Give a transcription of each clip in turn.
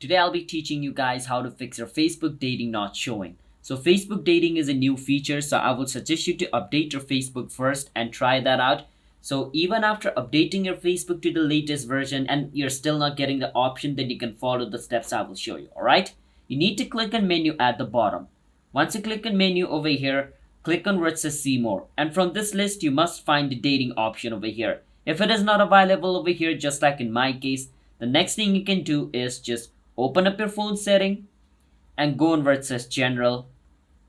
Today I'll be teaching you guys how to fix your Facebook dating not showing. So Facebook dating is a new feature, so I would suggest you to update your Facebook first and try that out. So even after updating your Facebook to the latest version and you're still not getting the option, then you can follow the steps I will show you. Alright? You need to click on menu at the bottom. Once you click on menu over here, click on where it says see more. And from this list, you must find the dating option over here. If it is not available over here, just like in my case, the next thing you can do is just open up your phone setting and go on where it says general.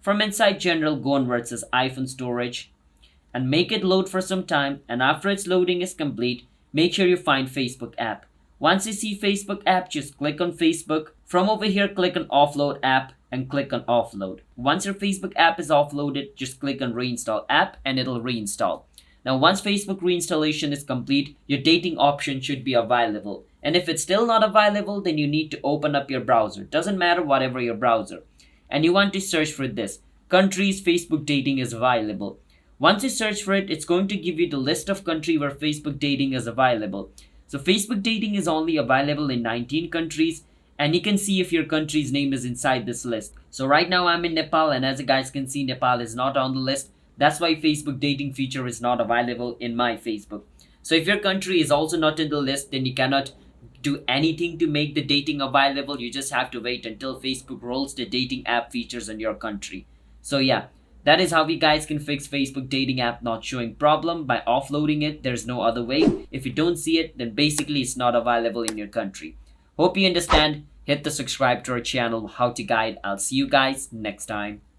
From inside general, go on where it says iPhone storage and make it load for some time. And after its loading is complete, make sure you find Facebook app. Once you see Facebook app, just click on Facebook. From over here, click on offload app and click on offload. Once your Facebook app is offloaded, just click on reinstall app and it'll reinstall. Now, once Facebook reinstallation is complete, your dating option should be available. And if it's still not available, then you need to open up your browser. Doesn't matter whatever your browser. And you want to search for this. Countries Facebook dating is available. Once you search for it, it's going to give you the list of countries where Facebook dating is available. So Facebook dating is only available in 19 countries. And you can see if your country's name is inside this list. So right now I'm in Nepal, and as you guys can see, Nepal is not on the list. That's why Facebook dating feature is not available in my Facebook. So if your country is also not in the list, then you cannot do anything to make the dating available. You just have to wait until Facebook rolls the dating app features in your country. So yeah, that is how we guys can fix Facebook dating app not showing problem by offloading it. There's no other way. If you don't see it, then basically it's not available in your country. Hope you understand. Hit the subscribe to our channel, How to Guide. I'll see you guys next time.